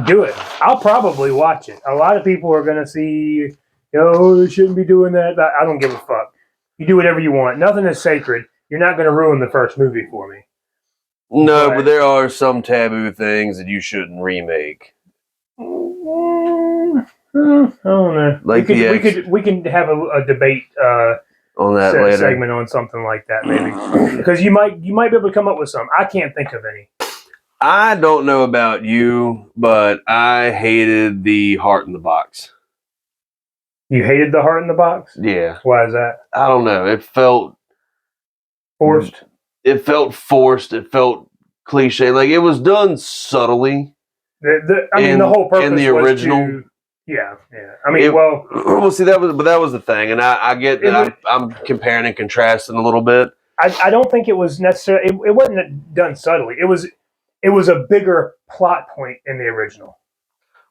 do it. I'll probably watch it. A lot of people are gonna see, they shouldn't be doing that. But I don't give a fuck. You do whatever you want. Nothing is sacred. You're not gonna ruin the first movie for me.
No, but there are some taboo things that you shouldn't remake.
I don't know.
Like
we can have a debate
on that later
segment on something like that maybe because you might be able to come up with some. I can't think of any.
I don't know about you, but I hated the Heart in the Box.
You hated the Heart in the Box?
Yeah.
Why is that?
I don't know. It felt
forced.
It felt forced. It felt cliche. Like it was done subtly.
The whole purpose
in the
was
original.
to, yeah. I mean,
well, see that was the thing, and I get that I'm comparing and contrasting a little bit.
I don't think it was necessarily. It wasn't done subtly. It was a bigger plot point in the original.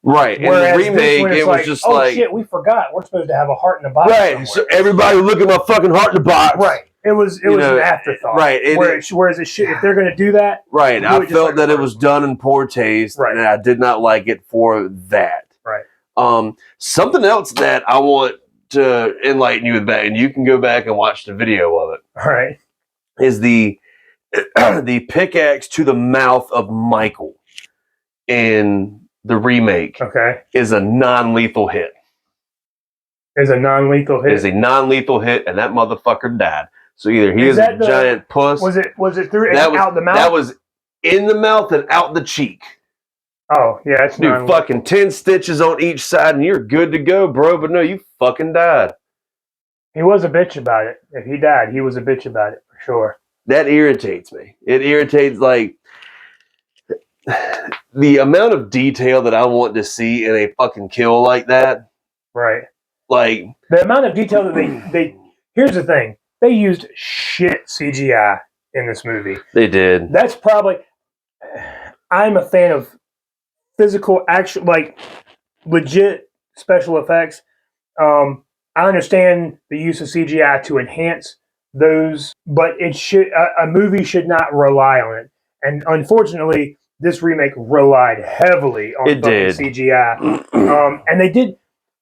Right.
Whereas
in the remake,
it
was just
oh
like,
shit, we forgot. We're supposed to have a heart in the box.
Right.
Somewhere.
So everybody look at my fucking Heart in the Box.
Right. It was an afterthought.
Right.
Whereas it should, if they're going to do that.
Right. I felt that it was done in poor taste, and I did not like it for that.
Right.
Something else that I want to enlighten you with that, and you can go back and watch the video of it.
All right.
Is the pickaxe to the mouth of Michael in the remake is a non-lethal hit.
Is a non-lethal hit?
It is a non-lethal hit, and that motherfucker died. So either he is a giant puss.
Was it through out the mouth?
That was in the mouth and out the cheek.
Oh, yeah, it's
dude, fucking 10 stitches on each side, and you're good to go, bro. But no, you fucking died.
He was a bitch about it. If he died, he was a bitch about it, for sure.
That irritates me. It irritates, like, the amount of detail that I want to see in a fucking kill like that.
Right.
Like,
the amount of detail that they here's the thing. They used shit CGI in this movie.
They did.
That's probably, I'm a fan of physical action, like legit special effects. I understand the use of CGI to enhance those, but a movie should not rely on it. And unfortunately, this remake relied heavily on CGI. And they did,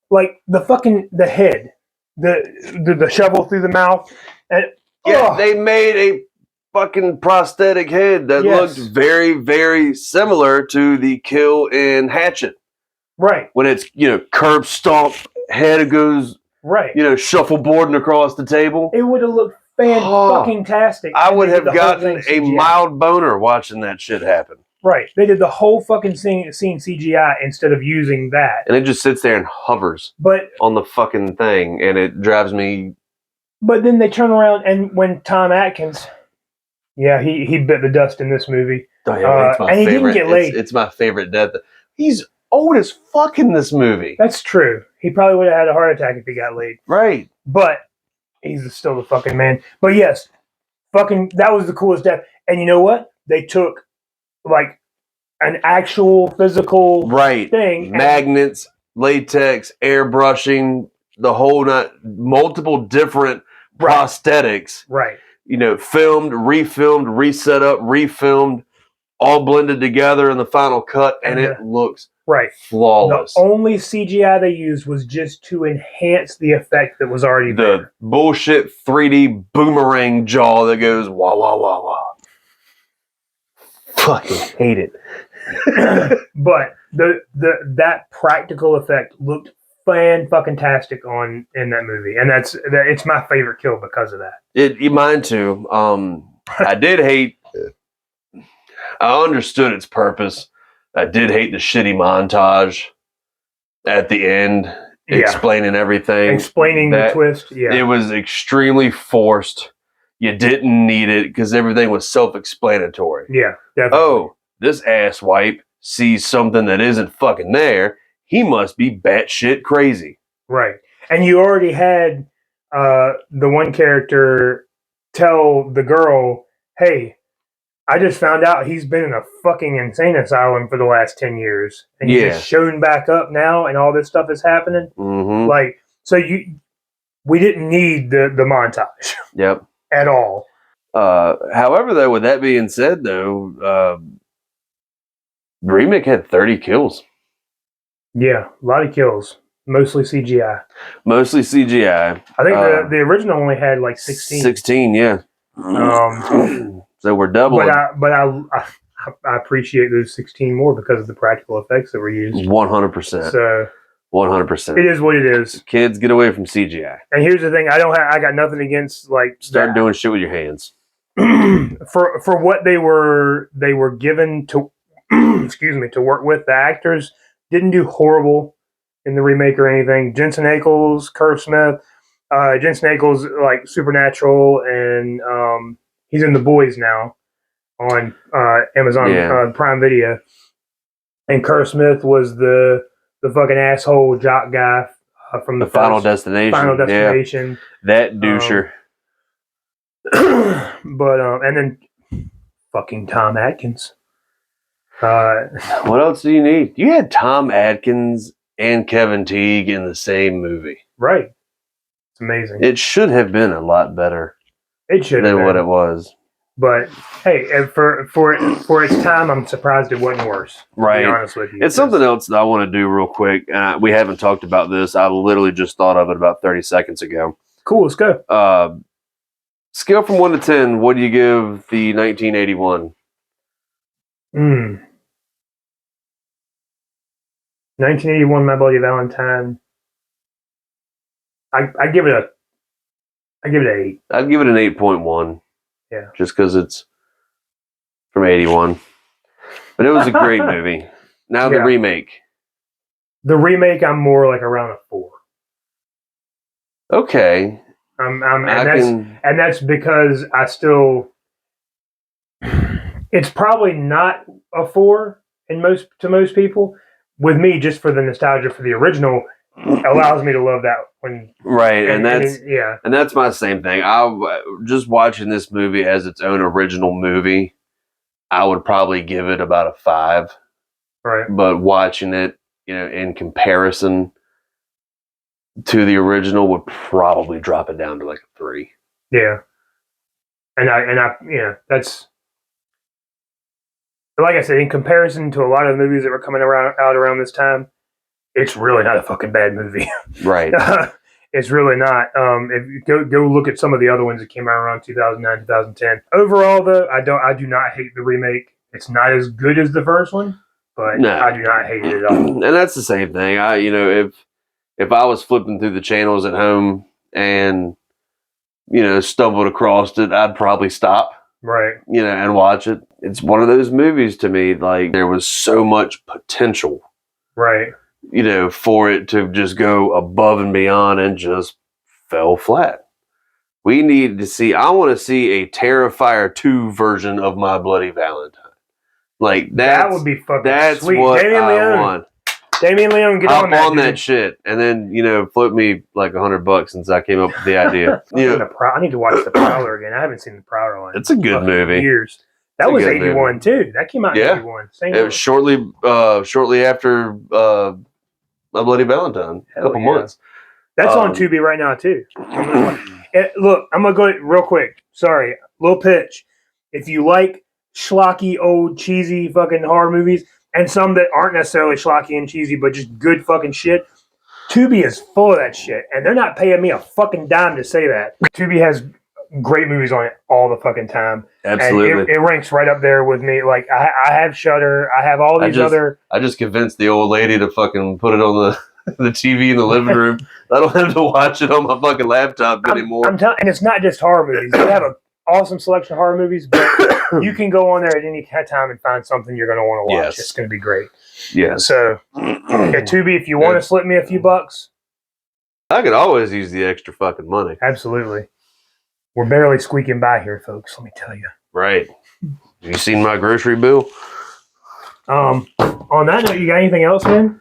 like, the head, the shovel through the mouth. And,
they made a fucking prosthetic head that looked very, very similar to the kill in Hatchet.
Right.
When it's, curb stomp, head goes, shuffleboarding across the table.
It would have looked fan-fucking-tastic.
I would have gotten a mild boner watching that shit happen.
Right. They did the whole fucking scene CGI instead of using that.
And it just sits there and hovers on the fucking thing, and it drives me...
But then they turn around, and when Tom Atkins... Yeah, he bit the dust in this movie.
Oh, yeah, it's my
and
favorite.
He didn't get laid.
It's my favorite death. He's old as fuck in this movie.
That's true. He probably would have had a heart attack if he got laid.
Right.
But he's still the fucking man. But yes, that was the coolest death. And you know what? They took, like, an actual physical thing.
Magnets, latex, airbrushing, the whole multiple different prosthetics.
Right.
Filmed, refilmed, reset up, refilmed, all blended together in the final cut, and it looks flawless.
The only CGI they used was just to enhance the effect that was already there.
The bullshit 3D boomerang jaw that goes wah wah wah wah. Fucking hate it.
But that practical effect looked fan-fucking-tastic in that movie, and it's my favorite kill because of that.
Mine too. I did hate. I understood its purpose. I did hate the shitty montage at the end, explaining everything,
explaining the twist. Yeah,
it was extremely forced. You didn't need it because everything was self-explanatory.
Yeah, definitely.
Oh, this asswipe sees something that isn't fucking there. He must be batshit crazy.
Right. And you already had the one character tell the girl, "Hey, I just found out he's been in a fucking insane asylum for the last 10 years. And he's just shown back up now and all this stuff is happening."
Mm-hmm.
Like, so we didn't need the montage.
Yep.
At all.
However, though, with that being said, though, the remake had 30 kills.
Yeah, a lot of kills. Mostly CGI.
Mostly CGI.
I think the original only had like 16.
16, yeah. So we're doubling.
But I appreciate those 16 more because of the practical effects that were used.
100%.
So
100%.
it is what it is.
Kids, get away from CGI.
And here's the thing: I got nothing against like
start doing shit with your hands.
For what they were given to excuse me, to work with. The actors didn't do horrible in the remake or anything. Jensen Ackles, Kurt Smith, Jensen Ackles like Supernatural, and he's in The Boys now on Amazon Prime Video. And Kurt Smith was the fucking asshole jock guy from the
Final Destination.
Final Destination.
Yeah. That doucher.
But and then fucking Tom Atkins.
What else do you need? You had Tom Atkins and Kevin Teague in the same movie.
Right. It's amazing.
It should have been a lot better.
It should
than what it was.
But hey, for its time, I'm surprised it wasn't worse.
Right.
To be honest with you.
It's something else that I want to do real quick. We haven't talked about this. I literally just thought of it about 30 seconds ago.
Cool, let's go.
Scale from 1 to 10, what do you give the 1981?
1981, My Bloody Valentine. I give it an 8.
I'd give it an 8.1.
Yeah.
Just because it's from 81. But it was a great movie. Now the remake.
The remake, I'm more like around a 4.
Okay.
And that's because I still. It's probably not a 4 to most people. With me, just for the nostalgia for the original, allows me to love that one.
Right, and that's my same thing. Just watching this movie as its own original movie, I would probably give it about a 5.
Right.
But watching it, in comparison to the original, would probably drop it down to like a 3.
Yeah. And that's like I said, in comparison to a lot of the movies that were coming out around this time, it's really not a fucking bad movie.
Right.
It's really not. If you go look at some of the other ones that came out around 2009, 2010. Overall, though, I do not hate the remake. It's not as good as the first one, but no. I do not hate it at all.
And that's the same thing. If I was flipping through the channels at home and stumbled across it, I'd probably stop.
Right.
And watch it. It's one of those movies to me, like there was so much potential.
Right.
For it to just go above and beyond and just fell flat. We need to see, I want to see a Terrifier 2 version of My Bloody Valentine. Like that
would be fucking
that's
sweet.
What I want.
Damien Leone, get
Hop
on
that shit, and then flip me like $100 since I came up with the idea.
I need to watch The Prowler again. I haven't seen The Prowler in
it's a good movie.
Years. That was 81 too. That came out in 81.
It was shortly after My Bloody Valentine. A couple months.
That's on Tubi right now too. Look, I'm gonna go real quick. Sorry, little pitch. If you like schlocky, old, cheesy fucking horror movies, and some that aren't necessarily schlocky and cheesy, but just good fucking shit, Tubi is full of that shit, and they're not paying me a fucking dime to say that. Tubi has great movies on it all the fucking time.
Absolutely.
And it ranks right up there with me. Like, I have Shudder. I have all these other...
I just convinced the old lady to fucking put it on the TV in the living room. I don't have to watch it on my fucking laptop anymore.
And it's not just horror movies. They have an awesome selection of horror movies, but you can go on there at any time and find something you're going to want to watch.
Yes.
It's going to be great.
Yeah.
So, Tubi, if you want to slip me a few bucks...
I could always use the extra fucking money.
Absolutely. We're barely squeaking by here, folks, let me tell you.
Right. Have you seen my grocery bill?
On that note, you got anything else, man?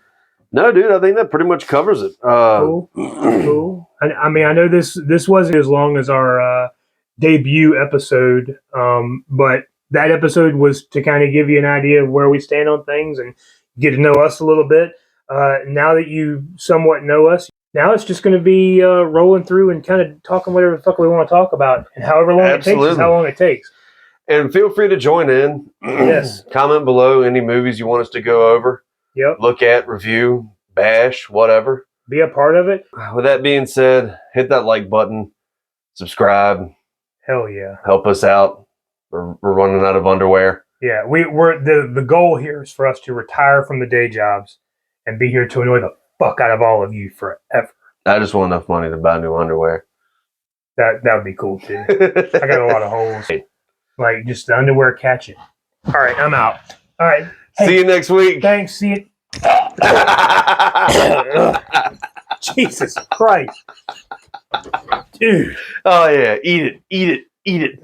No, dude, I think that pretty much covers it.
Cool. I know this wasn't as long as our debut episode. But that episode was to kind of give you an idea of where we stand on things and get to know us a little bit. Now that you somewhat know us, now it's just going to be rolling through and kind of talking whatever the fuck we want to talk about, and however long it takes is how long it takes.
And feel free to join in.
Yes.
Comment below any movies you want us to go over.
Yep.
Look at, review, bash, whatever.
Be a part of it.
With that being said, hit that like button, subscribe.
Hell yeah.
Help us out. We're running out of underwear.
Yeah, we're the goal here is for us to retire from the day jobs and be here to annoy the fuck out of all of you forever.
I just want enough money to buy new underwear.
That would be cool too. I got a lot of holes. Like just the underwear catching. All right, I'm out. All right. Hey,
see you next week.
Thanks. See you. Jesus Christ. Dude.
Oh yeah. Eat it. Eat it. Eat it.